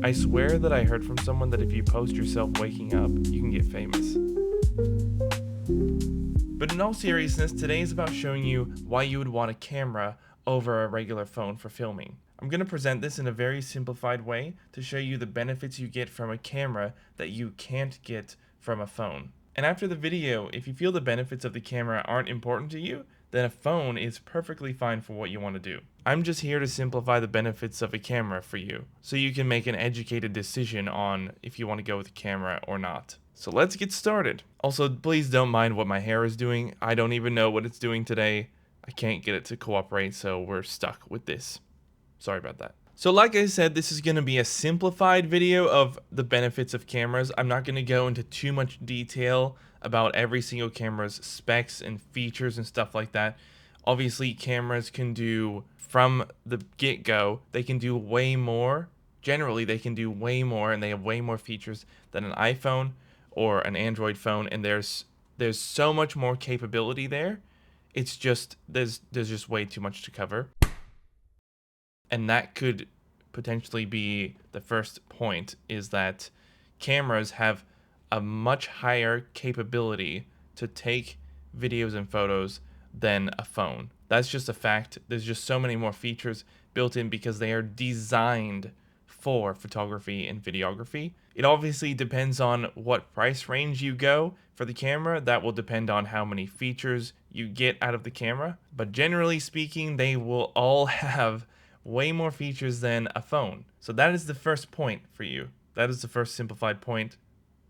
I swear that I heard from someone that if you post yourself waking up, you can get famous. But in all seriousness, today is about showing you why you would want a camera over a regular phone for filming. I'm going to present this in a very simplified way to show you the benefits you get from a camera that you can't get from a phone. And after the video, if you feel the benefits of the camera aren't important to you, then a phone is perfectly fine for what you want to do. I'm just here to simplify the benefits of a camera for you, so you can make an educated decision on if you want to go with a camera or not. So let's get started. Also, please don't mind what my hair is doing. I don't even know what it's doing today. I can't get it to cooperate, so we're stuck with this. Sorry about that. So like I said, this is going to be a simplified video of the benefits of cameras. I'm not going to go into too much detail about every single camera's specs and features and stuff like that. Obviously, cameras can do, from the get-go, they can do way more. Generally, they can do way more, and they have way more features than an iPhone or an Android phone, and there's so much more capability there. It's just, there's just way too much to cover. And that could potentially be the first point, is that cameras have a much higher capability to take videos and photos than a phone. That's just a fact. There's just so many more features built in because they are designed for photography and videography. It obviously depends on what price range you go for the camera. That will depend on how many features you get out of the camera. But generally speaking, they will all have way more features than a phone. So that is the first point for you. That is the first simplified point,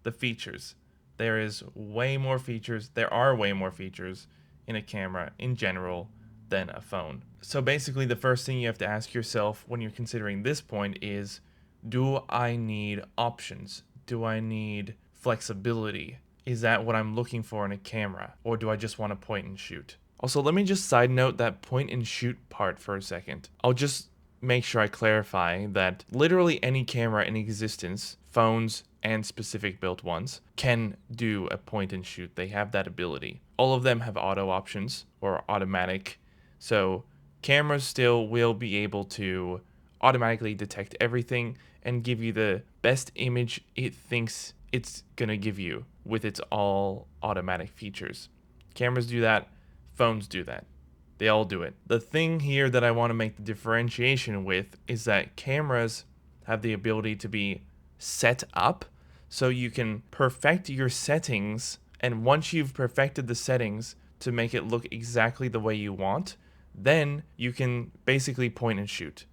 the features. There is way more features. There are way more features in a camera in general than a phone. So basically the first thing you have to ask yourself when you're considering this point is, do I need options? Do I need flexibility? Is that what I'm looking for in a camera? Or do I just want to point and shoot? Also, let me just side note that point and shoot part for a second. I'll just make sure I clarify that literally any camera in existence, phones and specific built ones, can do a point and shoot. They have that ability. All of them have auto options or automatic. So cameras still will be able to automatically detect everything and give you the best image it thinks it's gonna give you with its all automatic features. Cameras do that. Phones do that. They all do it. The thing here that I want to make the differentiation with is that cameras have the ability to be set up, so you can perfect your settings, and once you've perfected the settings to make it look exactly the way you want, then you can basically point and shoot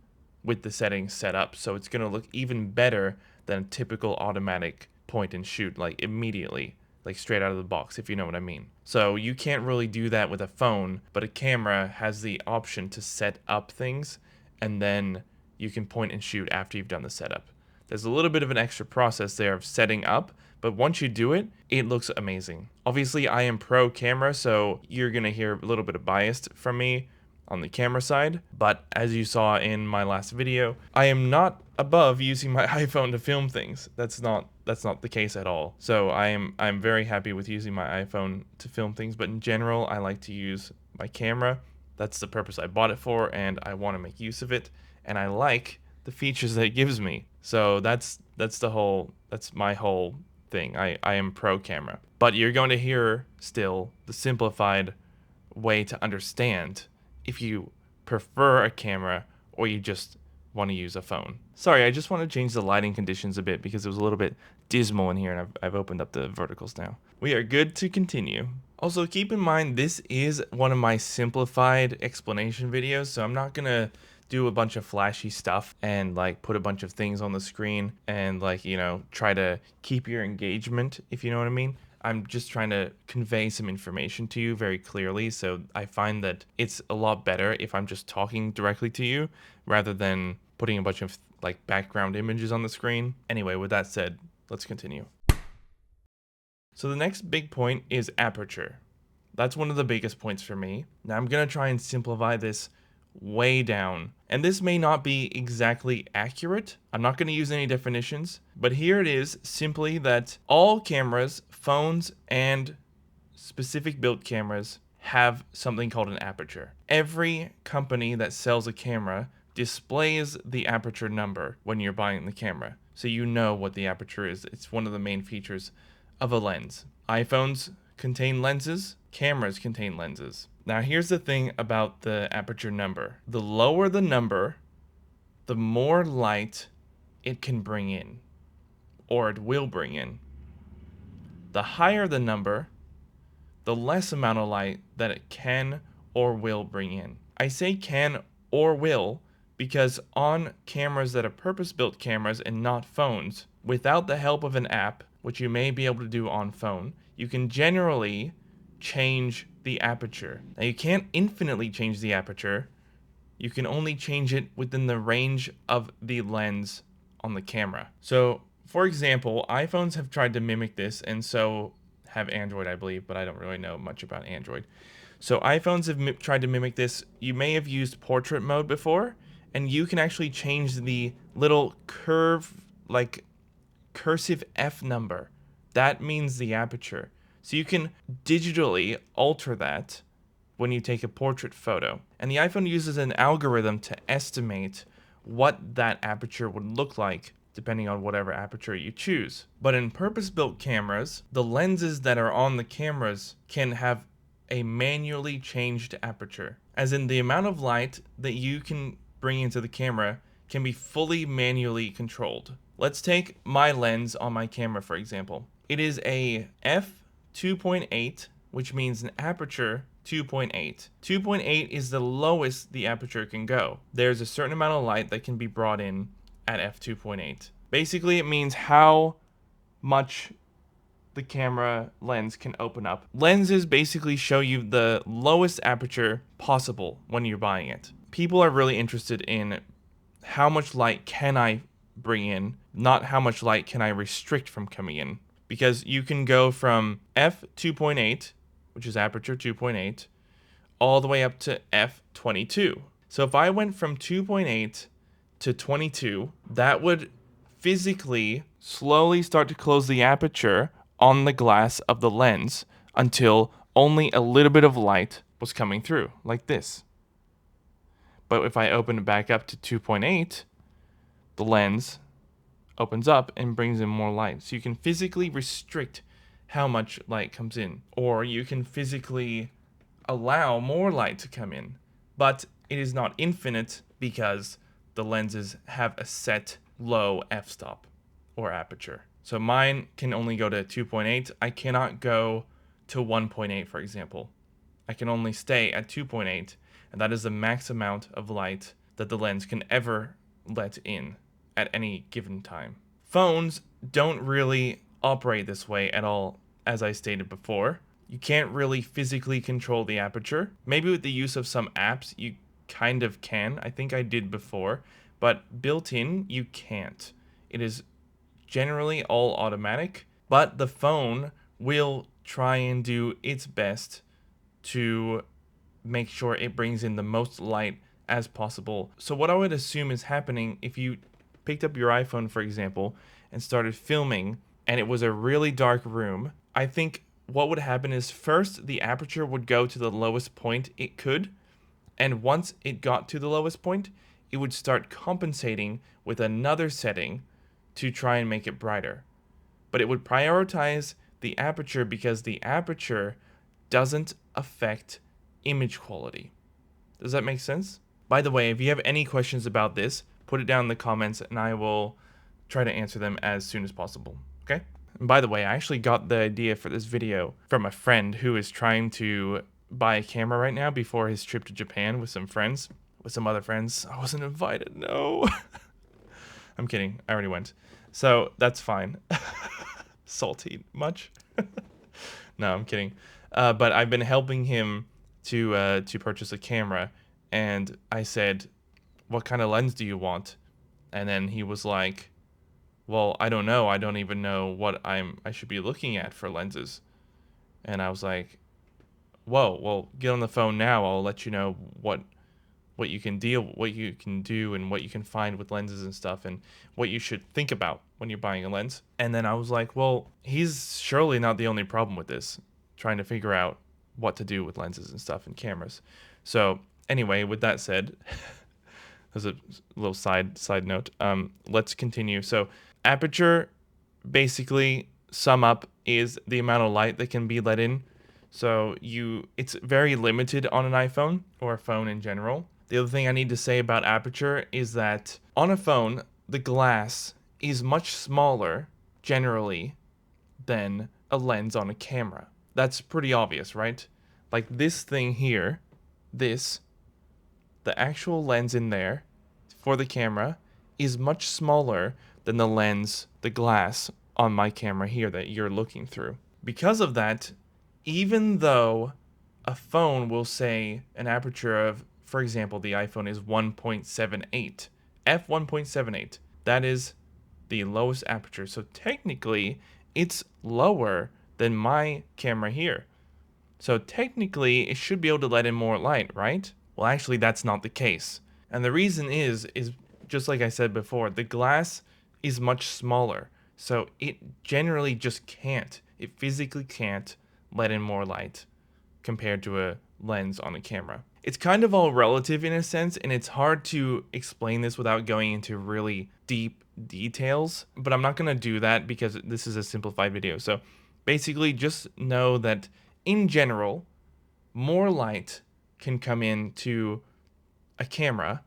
with the settings set up, so it's going to look even better than a typical automatic point and shoot, like immediately, like straight out of the box, if you know what I mean. So you can't really do that with a phone, but a camera has the option to set up things, and then you can point and shoot after you've done the setup. There's a little bit of an extra process there of setting up, but once you do it, it looks amazing. Obviously, I am pro camera, so you're gonna hear a little bit of bias from me on the camera side, but as you saw in my last video, I am not above using my iPhone to film things. That's not the case at all. So I'm very happy with using my iPhone to film things, but in general, I like to use my camera. That's the purpose I bought it for, and I want to make use of it, and I like the features that it gives me. So that's my whole thing. I am pro camera. But you're going to hear still the simplified way to understand if you prefer a camera or you just want to use a phone. Sorry, I just want to change the lighting conditions a bit because it was a little bit dismal in here, and I've opened up the verticals now. We are good to continue. Also, keep in mind, this is one of my simplified explanation videos, so I'm not gonna do a bunch of flashy stuff and like put a bunch of things on the screen and like, you know, try to keep your engagement, if you know what I mean. I'm just trying to convey some information to you very clearly, so I find that it's a lot better if I'm just talking directly to you rather than putting a bunch of like background images on the screen. Anyway, with that said, let's continue. So the next big point is aperture. That's one of the biggest points for me. Now I'm gonna try and simplify this way down, and this may not be exactly accurate. I'm not going to use any definitions, but here it is, simply that all cameras, phones, and specific built cameras have something called an aperture. Every company that sells a camera displays the aperture number when you're buying the camera, so you know what the aperture is. It's one of the main features of a lens. iPhones contain lenses, cameras contain lenses. Now here's the thing about the aperture number. The lower the number, the more light it can bring in, or it will bring in. The higher the number, the less amount of light that it can or will bring in. I say can or will because on cameras that are purpose-built cameras and not phones, without the help of an app, which you may be able to do on phone, you can generally change the aperture. Now you can't infinitely change the aperture. You can only change it within the range of the lens on the camera. So, for example, iPhones have tried to mimic this, and so have Android, I believe, but I don't really know much about Android. So iPhones have tried to mimic this. You may have used portrait mode before, and you can actually change the little curve, like cursive F number. That means the aperture. So you can digitally alter that when you take a portrait photo. And the iPhone uses an algorithm to estimate what that aperture would look like depending on whatever aperture you choose. But in purpose-built cameras, the lenses that are on the cameras can have a manually changed aperture, as in the amount of light that you can bring into the camera can be fully manually controlled. Let's take my lens on my camera, for example. It is a f2.8, which means an aperture 2.8. 2.8 is the lowest the aperture can go. There's a certain amount of light that can be brought in at f2.8. Basically, it means how much the camera lens can open up. Lenses basically show you the lowest aperture possible when you're buying it. People are really interested in how much light can I bring in, not how much light can I restrict from coming in. Because you can go from f2.8, which is aperture 2.8, all the way up to f22. So if I went from 2.8 to 22, that would physically slowly start to close the aperture on the glass of the lens until only a little bit of light was coming through, like this. But if I open it back up to 2.8, the lens opens up and brings in more light. So you can physically restrict how much light comes in, or you can physically allow more light to come in. But it is not infinite because the lenses have a set low f-stop or aperture. So mine can only go to 2.8. I cannot go to 1.8, for example. I can only stay at 2.8, and that is the max amount of light that the lens can ever let in at any given time. Phones don't really operate this way at all, as I stated before. You can't really physically control the aperture. Maybe with the use of some apps, you kind of can. I think I did before, but built in, you can't. It is generally all automatic, but the phone will try and do its best to make sure it brings in the most light as possible. So what I would assume is happening if you picked up your iPhone, for example, and started filming, and it was a really dark room, I think what would happen is first the aperture would go to the lowest point it could, and once it got to the lowest point, it would start compensating with another setting to try and make it brighter. But it would prioritize the aperture because the aperture doesn't affect image quality. Does that make sense? By the way, if you have any questions about this, put it down in the comments and I will try to answer them as soon as possible, okay? And by the way, I actually got the idea for this video from a friend who is trying to buy a camera right now before his trip to Japan with some other friends. I wasn't invited, no. I'm kidding, I already went. So that's fine. Salty much? No, I'm kidding. But I've been helping him to purchase a camera, and I said, what kind of lens do you want? And then he was like, well, I don't know. I don't even know what I should be looking at for lenses. And I was like, whoa, well, get on the phone now. I'll let you know what you can do and what you can find with lenses and stuff and what you should think about when you're buying a lens. And then I was like, well, he's surely not the only problem with this, trying to figure out what to do with lenses and stuff and cameras. So anyway, with that said, As a little side note. Let's continue. So aperture, basically sum up, is the amount of light that can be let in. So it's very limited on an iPhone or a phone in general. The other thing I need to say about aperture is that on a phone, the glass is much smaller generally than a lens on a camera. That's pretty obvious, right? Like this thing here, this, the actual lens in there for the camera is much smaller than the lens, the glass on my camera here that you're looking through. Because of that, even though a phone will say an aperture of, for example, the iPhone is 1.78, f1.78, that is the lowest aperture. So technically, it's lower than my camera here. So technically, it should be able to let in more light, right? Well, actually, that's not the case. And the reason is just like I said before, the glass is much smaller. So it generally just can't. It physically can't let in more light compared to a lens on a camera. It's kind of all relative in a sense, and it's hard to explain this without going into really deep details, but I'm not going to do that because this is a simplified video. So basically, just know that in general, more light can come into a camera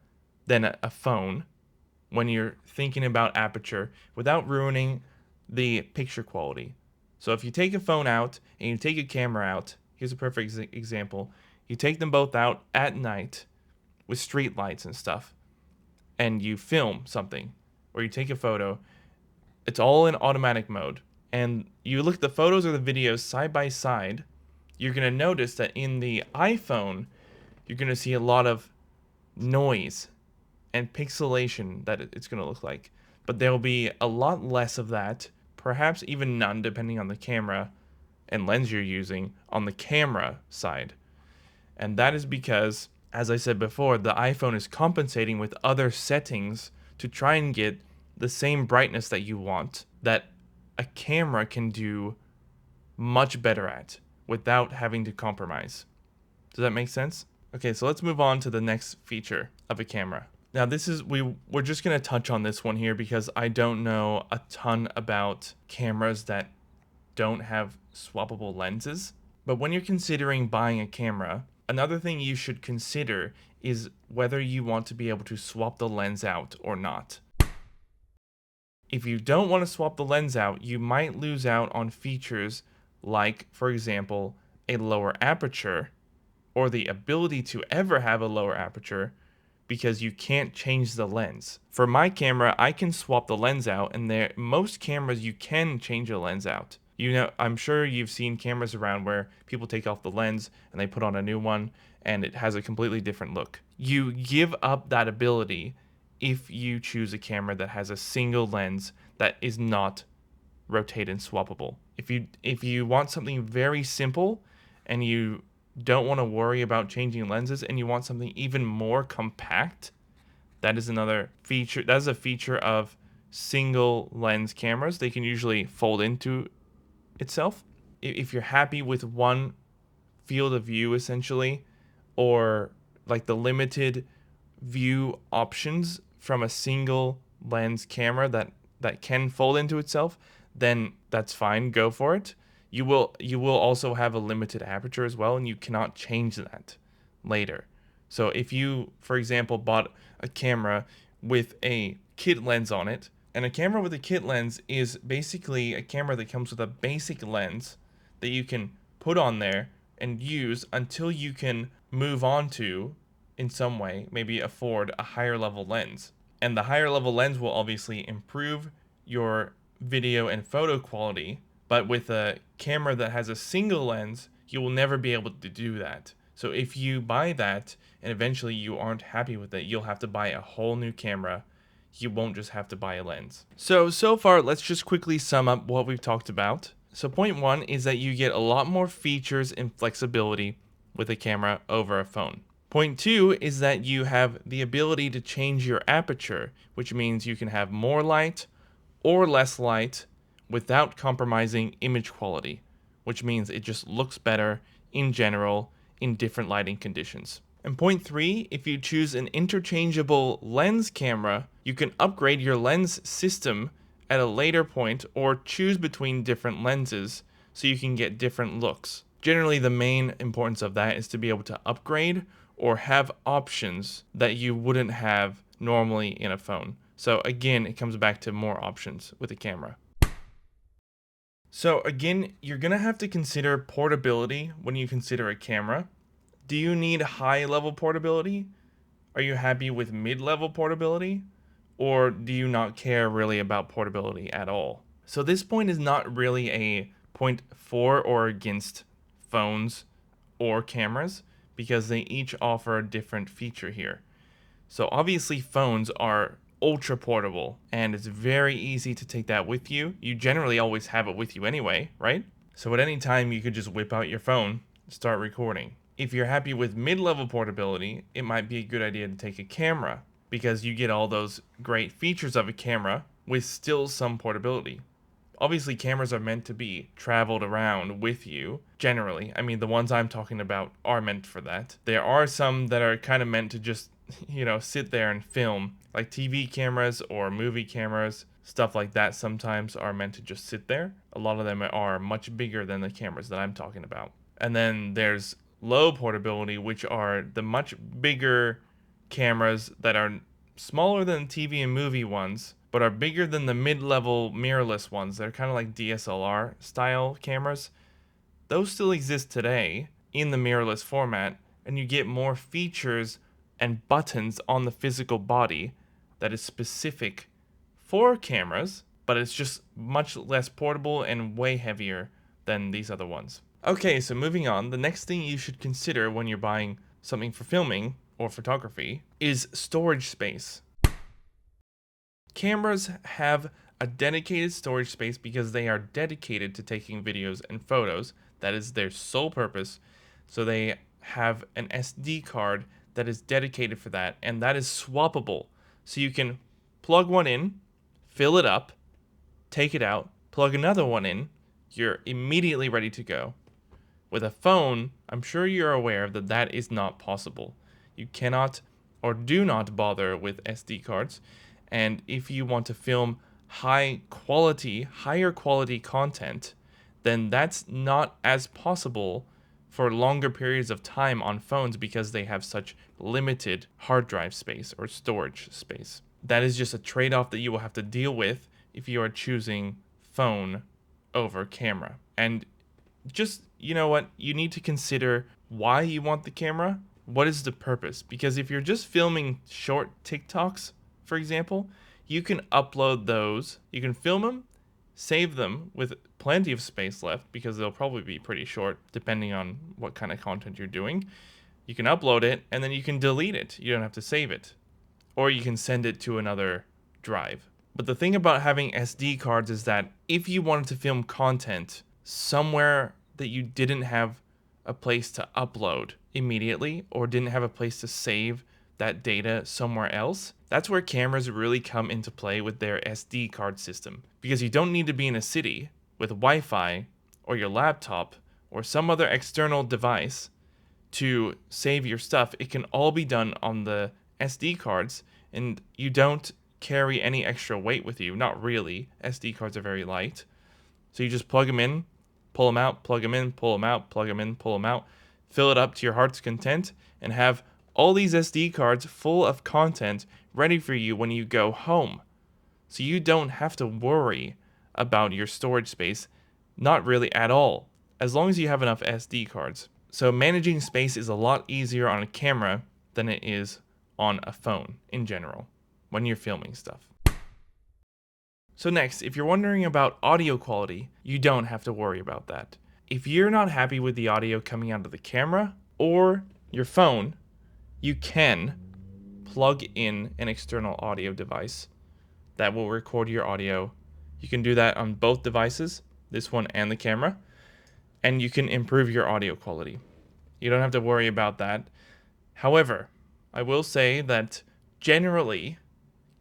than a phone when you're thinking about aperture without ruining the picture quality. So if you take a phone out and you take a camera out, here's a perfect example. You take them both out at night with street lights and stuff, and you film something, or you take a photo. It's all in automatic mode. And you look at the photos or the videos side by side, you're going to notice that in the iPhone, you're going to see a lot of noise and pixelation that it's going to look like. But there will be a lot less of that, perhaps even none, depending on the camera and lens you're using on the camera side. And that is because, as I said before, the iPhone is compensating with other settings to try and get the same brightness that you want that a camera can do much better at without having to compromise. Does that make sense? Okay, so let's move on to the next feature of a camera. Now this is, we're just gonna touch on this one here because I don't know a ton about cameras that don't have swappable lenses. But when you're considering buying a camera, another thing you should consider is whether you want to be able to swap the lens out or not. If you don't want to swap the lens out, you might lose out on features like, for example, a lower aperture or the ability to ever have a lower aperture because you can't change the lens. For my camera, I can swap the lens out, and most cameras you can change a lens out. You know, I'm sure you've seen cameras around where people take off the lens and they put on a new one and it has a completely different look. You give up that ability if you choose a camera that has a single lens that is not rotate and swappable. If you want something very simple and you don't want to worry about changing lenses and you want something even more compact, that is another feature. That is a feature of single lens cameras. They can usually fold into itself. If you're happy with one field of view essentially, or like the limited view options from a single lens camera that can fold into itself, then that's fine, go for it. You will also have a limited aperture as well, and you cannot change that later. So if you, for example, bought a camera with a kit lens on it, and a camera with a kit lens is basically a camera that comes with a basic lens that you can put on there and use until you can move on to, in some way, maybe afford a higher level lens. And the higher level lens will obviously improve your video and photo quality, but with a camera that has a single lens, you will never be able to do that. So if you buy that and eventually you aren't happy with it, you'll have to buy a whole new camera. You won't just have to buy a lens. So far, let's just quickly sum up what we've talked about. So point one is that you get a lot more features and flexibility with a camera over a phone. Point two is that you have the ability to change your aperture, which means you can have more light or less light without compromising image quality, which means it just looks better in general in different lighting conditions. And point 3, if you choose an interchangeable lens camera, you can upgrade your lens system at a later point or choose between different lenses so you can get different looks. Generally, the main importance of that is to be able to upgrade or have options that you wouldn't have normally in a phone. So again, it comes back to more options with a camera. So again, you're gonna have to consider portability when you consider a camera. Do you need high level portability? Are you happy with mid-level portability? Or do you not care really about portability at all? So this point is not really a point for or against phones or cameras because they each offer a different feature here. So obviously phones are ultra portable and it's very easy to take that with you. You generally always have it with you anyway, right? So at any time you could just whip out your phone, start recording. If you're happy with mid-level portability, it might be a good idea to take a camera because you get all those great features of a camera with still some portability. Obviously, cameras are meant to be traveled around with you, generally. I mean, the ones I'm talking about are meant for that. There are some that are kind of meant to just, sit there and film, like TV cameras or movie cameras. Stuff like that sometimes are meant to just sit there. A lot of them are much bigger than the cameras that I'm talking about. And then there's low portability, which are the much bigger cameras that are smaller than TV and movie ones, but are bigger than the mid-level mirrorless ones. They're kind of like DSLR style cameras. Those still exist today in the mirrorless format, and you get more features and buttons on the physical body that is specific for cameras, but it's just much less portable and way heavier than these other ones. Okay, so moving on, the next thing you should consider when you're buying something for filming or photography is storage space. Cameras have a dedicated storage space because they are dedicated to taking videos and photos. That is their sole purpose. So they have an SD card that is dedicated for that, and that is swappable. So you can plug one in, fill it up, take it out, plug another one in, you're immediately ready to go. With a phone, I'm sure you're aware that that is not possible. You cannot or do not bother with SD cards. And if you want to film higher quality content, then that's not as possible for longer periods of time on phones because they have such limited hard drive space or storage space. That is just a trade-off that you will have to deal with if you are choosing phone over camera. And just, you know what, you need to consider why you want the camera. What is the purpose? Because if you're just filming short TikToks, for example, you can upload those, you can film them, save them with plenty of space left because they'll probably be pretty short depending on what kind of content you're doing. You can upload it and then you can delete it. You don't have to save it. Or you can send it to another drive. But the thing about having SD cards is that if you wanted to film content somewhere that you didn't have a place to upload immediately or didn't have a place to save that data somewhere else, that's where cameras really come into play with their SD card system. Because you don't need to be in a city with Wi-Fi or your laptop or some other external device to save your stuff. It can all be done on the SD cards, and you don't carry any extra weight with you. Not really. SD cards are very light. So you just plug them in, pull them out, plug them in, pull them out, plug them in, pull them out, fill it up to your heart's content, and have all these SD cards full of content ready for you when you go home. So you don't have to worry about your storage space, not really at all, as long as you have enough SD cards. So managing space is a lot easier on a camera than it is on a phone in general when you're filming stuff. So next, if you're wondering about audio quality, you don't have to worry about that. If you're not happy with the audio coming out of the camera or your phone, you can plug in an external audio device that will record your audio. You can do that on both devices, this one and the camera, and you can improve your audio quality. You don't have to worry about that. However, I will say that generally,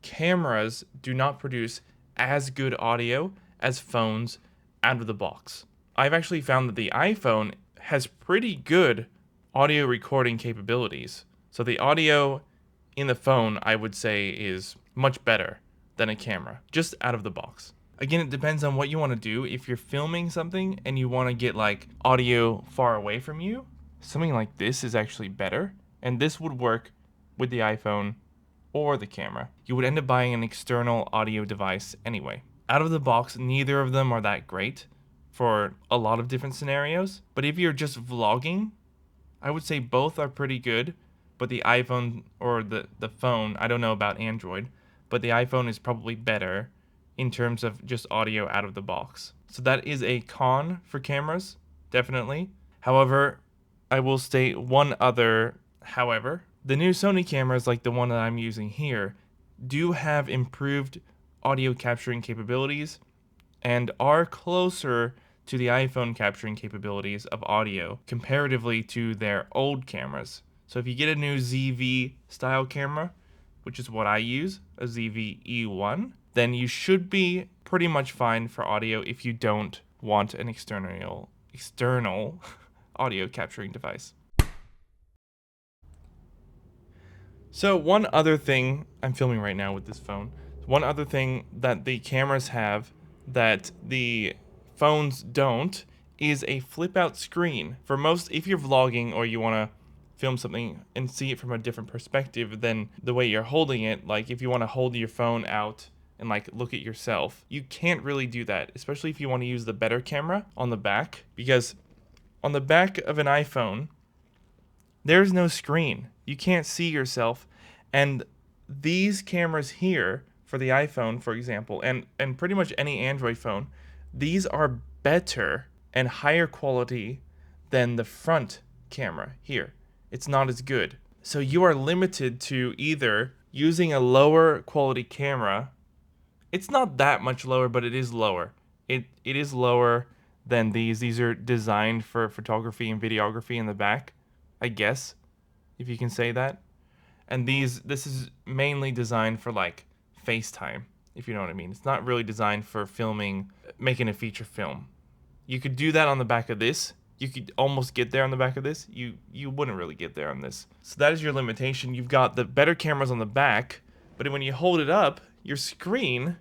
cameras do not produce as good audio as phones out of the box. I've actually found that the iPhone has pretty good audio recording capabilities. So the audio in the phone, I would say, is much better than a camera, just out of the box. Again, it depends on what you want to do. If you're filming something and you want to get like audio far away from you, something like this is actually better. And this would work with the iPhone or the camera. You would end up buying an external audio device anyway. Out of the box, neither of them are that great for a lot of different scenarios. But if you're just vlogging, I would say both are pretty good, but the iPhone or the phone, I don't know about Android, but the iPhone is probably better in terms of just audio out of the box. So that is a con for cameras, definitely. However, I will state one other however. The new Sony cameras, like the one that I'm using here, do have improved audio capturing capabilities and are closer to the iPhone capturing capabilities of audio comparatively to their old cameras. So if you get a new ZV style camera, which is what I use, a ZV E1, then you should be pretty much fine for audio if you don't want an external audio capturing device. So one other thing, I'm filming right now with this phone. One other thing that the cameras have that the phones don't is a flip out screen. For most, if you're vlogging or you want to film something and see it from a different perspective than the way you're holding it, like if you want to hold your phone out and like look at yourself, you can't really do that, especially if you want to use the better camera on the back, because on the back of an iPhone, there's no screen. You can't see yourself. And these cameras here for the iPhone, for example, and pretty much any Android phone, these are better and higher quality than the front camera here. It's not as good. So you are limited to either using a lower quality camera. It's not that much lower, but it is lower. It is lower than these. These are designed for photography and videography in the back, I guess, if you can say that. And this is mainly designed for like FaceTime, if you know what I mean. It's not really designed for filming, making a feature film. You could do that on the back of this. You could almost get there on the back of this. You wouldn't really get there on this. So that is your limitation. You've got the better cameras on the back, but when you hold it up, your screen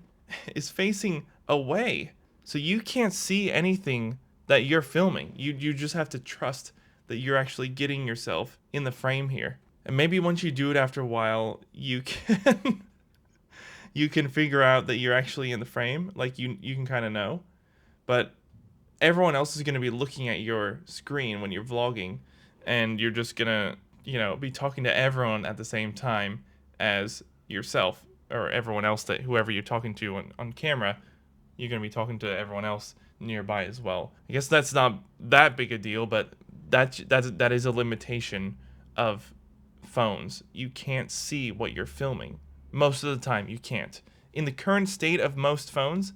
is facing away. So you can't see anything that you're filming. You just have to trust that you're actually getting yourself in the frame here. And maybe once you do it after a while, you can you can figure out that you're actually in the frame, like you can kind of know. But everyone else is going to be looking at your screen when you're vlogging, and you're just going to, be talking to everyone at the same time as yourself, or everyone else, that whoever you're talking to on camera, you're going to be talking to everyone else nearby as well. I guess that's not that big a deal, but that is a limitation of phones. You can't see what you're filming. Most of the time, you can't. In the current state of most phones,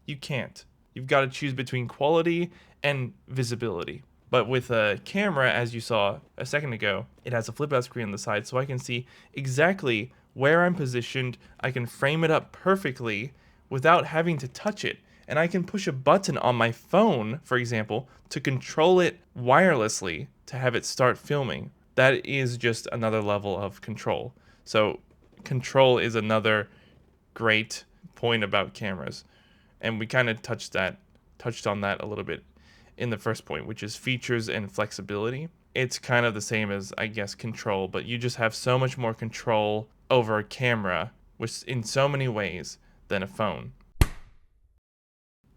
you can't. You've got to choose between quality and visibility. But with a camera, as you saw a second ago, it has a flip out screen on the side, so I can see exactly where I'm positioned. I can frame it up perfectly without having to touch it. And I can push a button on my phone, for example, to control it wirelessly to have it start filming. That is just another level of control. So control is another great point about cameras. And we kind of touched on that a little bit in the first point, which is features and flexibility. It's kind of the same as, I guess, control, but you just have so much more control over a camera, which in so many ways, than a phone.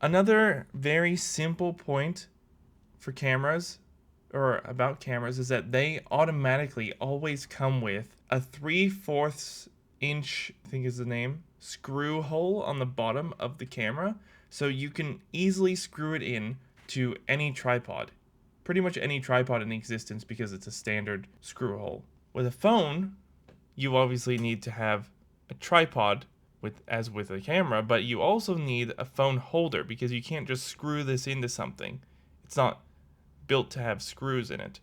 Another very simple point for cameras, or about cameras, is that they automatically always come with a 3/4 inch, I think is the name, screw hole on the bottom of the camera, so you can easily screw it in to any tripod. Pretty much any tripod in existence, because it's a standard screw hole. With a phone, you obviously need to have a tripod as with a camera, but you also need a phone holder, because you can't just screw this into something. It's not built to have screws in it.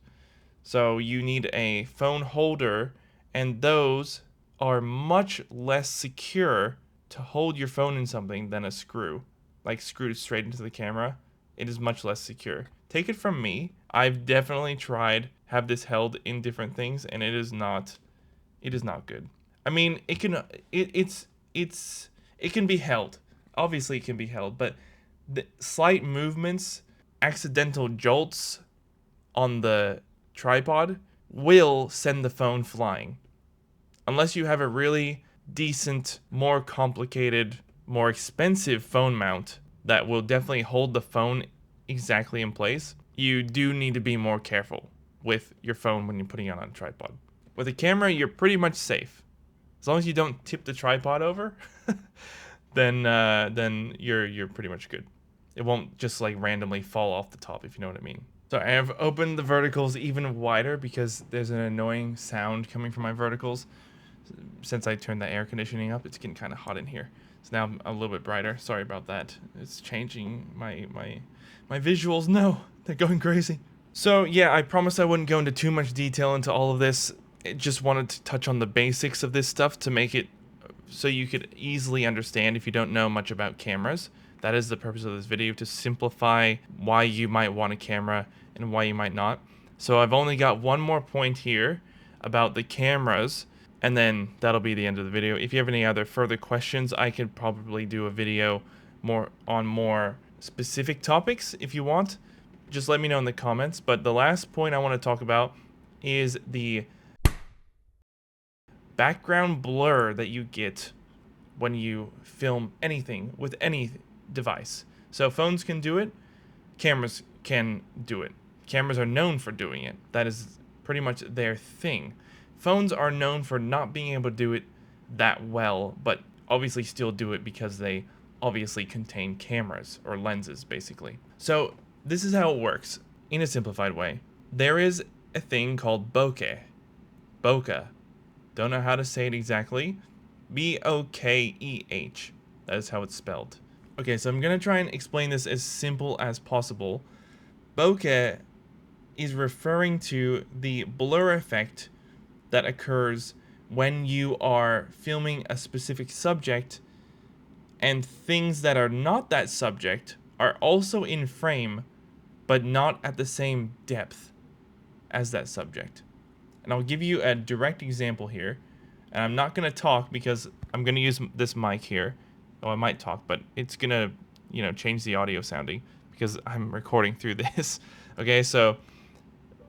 So you need a phone holder, and those are much less secure to hold your phone in something than a screw. Like screwed straight into the camera, it is much less secure. Take it from me, I've definitely tried have this held in different things, and it is not good. I mean, it can be held. Obviously, it can be held, but the slight movements, accidental jolts on the tripod will send the phone flying. Unless you have a really decent, more complicated, more expensive phone mount that will definitely hold the phone exactly in place, you do need to be more careful with your phone when you're putting it on a tripod. With a camera, you're pretty much safe. As long as you don't tip the tripod over, then you're pretty much good. It won't just like randomly fall off the top, if you know what I mean. So I have opened the verticals even wider because there's an annoying sound coming from my verticals. Since I turned the air conditioning up, it's getting kind of hot in here. So now I'm a little bit brighter. Sorry about that. It's changing my visuals. No, they're going crazy. So yeah, I promised I wouldn't go into too much detail into all of this. I just wanted to touch on the basics of this stuff to make it so you could easily understand if you don't know much about cameras. That is the purpose of this video, to simplify why you might want a camera and why you might not. So I've only got one more point here about the cameras, and then that'll be the end of the video. If you have any other further questions, I could probably do a video on more specific topics if you want. Just let me know in the comments. But the last point I want to talk about is the background blur that you get when you film anything with any device. So phones can do it, cameras can do it. Cameras are known for doing it. That is pretty much their thing. Phones are known for not being able to do it that well, but obviously still do it because they obviously contain cameras or lenses, basically. So this is how it works in a simplified way. There is a thing called bokeh. Bokeh. Don't know how to say it exactly. B-O-K-E-H. That is how it's spelled. Okay, so I'm going to try and explain this as simple as possible. Bokeh is referring to the blur effect that occurs when you are filming a specific subject and things that are not that subject are also in frame but not at the same depth as that subject. And I'll give you a direct example here. And I'm not going to talk because I'm going to use this mic here. Oh, I might talk, but it's going to, change the audio sounding because I'm recording through this. Okay, so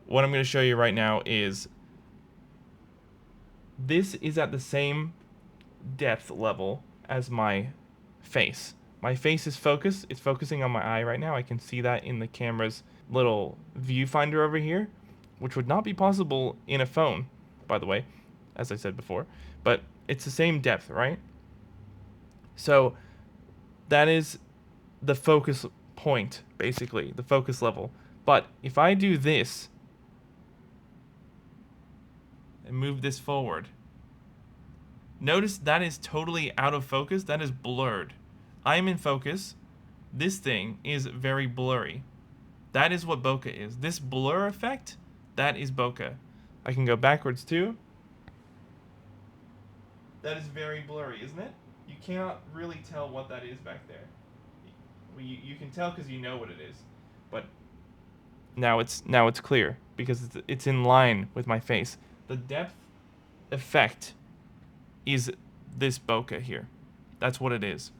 what I'm going to show you right now is this is at the same depth level as my face. My face is focused. It's focusing on my eye right now. I can see that in the camera's little viewfinder over here, which would not be possible in a phone, by the way, as I said before. But it's the same depth, right? So that is the focus point, basically, the focus level. But if I do this and move this forward, notice that is totally out of focus. That is blurred. I am in focus. This thing is very blurry. That is what bokeh is. This blur effect, that is bokeh. I can go backwards too. That is very blurry, isn't it? You cannot really tell what that is back there. Well, you can tell because you know what it is, but now it's clear because it's in line with my face. The depth effect is this bokeh here. That's what it is.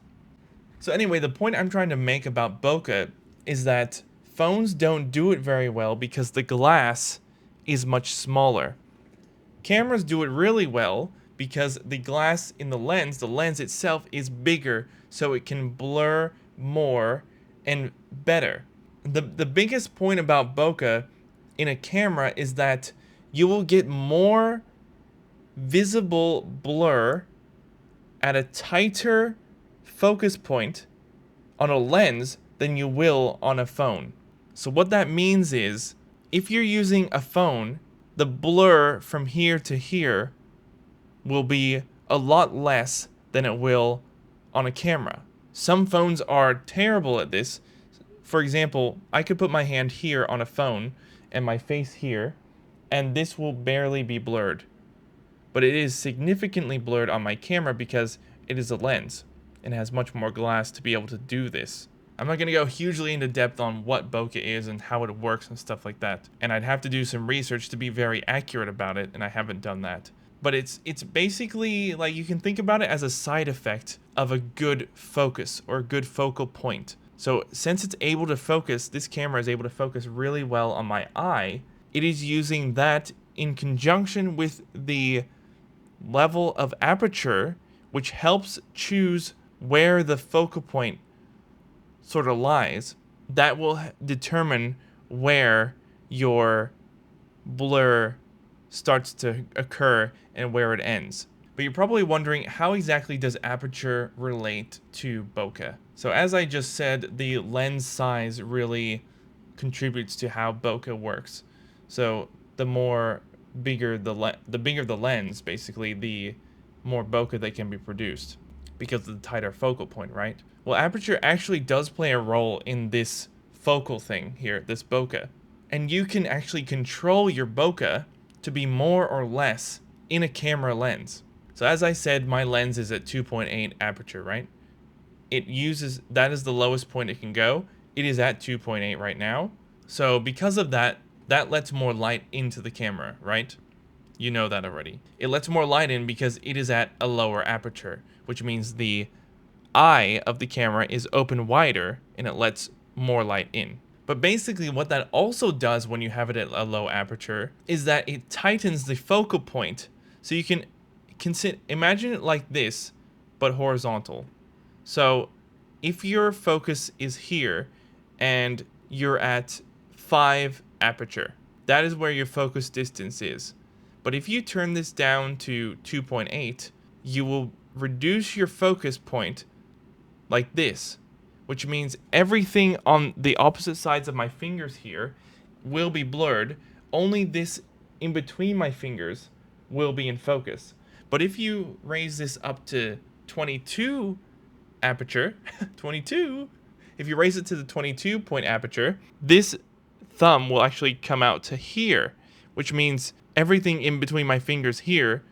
So anyway, the point I'm trying to make about bokeh is that phones don't do it very well because the glass is much smaller. Cameras do it really well because the glass in the lens itself is bigger, so it can blur more and better. The biggest point about bokeh in a camera is that you will get more visible blur at a tighter focus point on a lens than you will on a phone. So what that means is, if you're using a phone, the blur from here to here will be a lot less than it will on a camera. Some phones are terrible at this. For example, I could put my hand here on a phone and my face here, and this will barely be blurred. But it is significantly blurred on my camera because it is a lens and has much more glass to be able to do this. I'm not going to go hugely into depth on what bokeh is and how it works and stuff like that. And I'd have to do some research to be very accurate about it, and I haven't done that. But it's basically like, you can think about it as a side effect of a good focus or a good focal point. So since it's able to focus, this camera is able to focus really well on my eye, it is using that in conjunction with the level of aperture, which helps choose where the focal point sort of lies. That will determine where your blur starts to occur and where it ends. But you're probably wondering, how exactly does aperture relate to bokeh? So as I just said, the lens size really contributes to how bokeh works. So the bigger the lens, basically, the more bokeh that can be produced because of the tighter focal point, right? Well, aperture actually does play a role in this focal thing here, this bokeh. And you can actually control your bokeh to be more or less in a camera lens. So as I said, my lens is at 2.8 aperture, right? It uses, that is the lowest point it can go. It is at 2.8 right now. So because of that, that lets more light into the camera, right? You know that already. It lets more light in because it is at a lower aperture, which means the eye of the camera is open wider and it lets more light in. But basically what that also does when you have it at a low aperture is that it tightens the focal point. So you can imagine it like this, but horizontal. So if your focus is here and you're at 5 aperture, that is where your focus distance is. But if you turn this down to 2.8, you will reduce your focus point like this, which means everything on the opposite sides of my fingers here will be blurred. Only this in between my fingers will be in focus. But if you raise this up to 22 aperture, 22, if you raise it to the 22 point aperture, this thumb will actually come out to here, which means everything in between my fingers here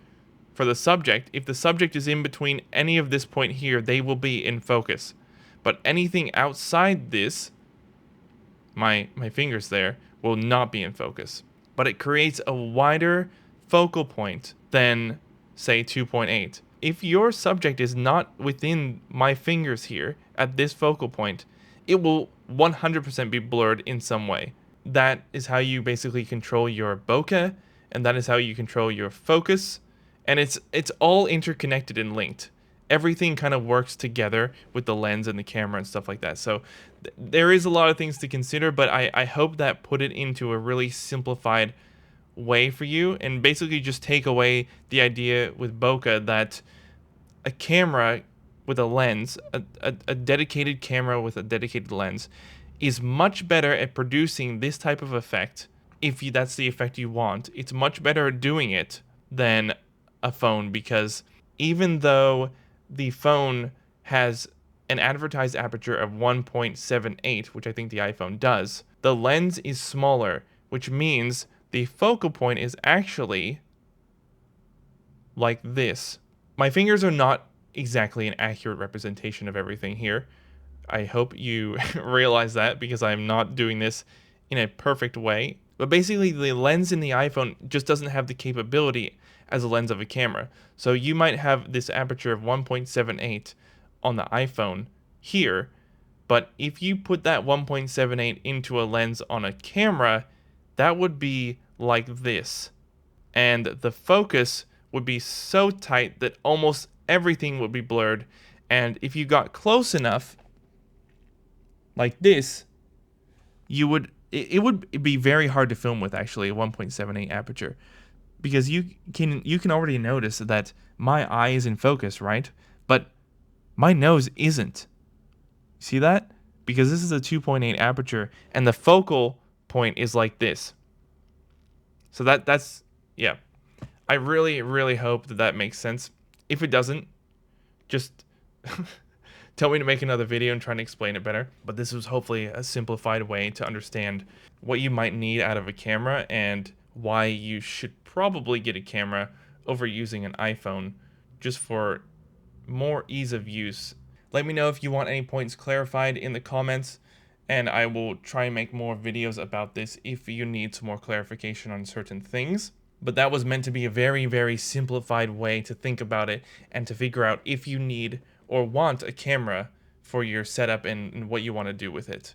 for the subject, if the subject is in between any of this point here, they will be in focus. But anything outside this, my fingers there, will not be in focus. But it creates a wider focal point than, say, 2.8. If your subject is not within my fingers here at this focal point, it will 100% be blurred in some way. That is how you basically control your bokeh, and that is how you control your focus. And it's all interconnected and linked. Everything kind of works together with the lens and the camera and stuff like that. So there is a lot of things to consider, but I hope that put it into a really simplified way for you, and basically just take away the idea with bokeh that a camera with a lens, a dedicated camera with a dedicated lens, is much better at producing this type of effect. If that's the effect you want, it's much better at doing it than a phone, because even though the phone has an advertised aperture of 1.78, which I think the iPhone does, the lens is smaller, which means the focal point is actually like this. My fingers are not exactly an accurate representation of everything here. I hope you realize that, because I'm not doing this in a perfect way. But basically, the lens in the iPhone just doesn't have the capability as a lens of a camera. So you might have this aperture of 1.78 on the iPhone here, but if you put that 1.78 into a lens on a camera, that would be like this. And the focus would be so tight that almost everything would be blurred. And if you got close enough, like this, it would be very hard to film with, actually, a 1.78 aperture, because you can already notice that my eye is in focus, right? But my nose isn't. See that? Because this is a 2.8 aperture and the focal point is like this. So that's yeah. I really hope that makes sense. If it doesn't, just tell me to make another video and try and explain it better. But this was hopefully a simplified way to understand what you might need out of a camera and why you should probably get a camera over using an iPhone, just for more ease of use. Let me know if you want any points clarified in the comments, and I will try and make more videos about this if you need some more clarification on certain things. But that was meant to be a very, very simplified way to think about it and to figure out if you need or want a camera for your setup and what you want to do with it.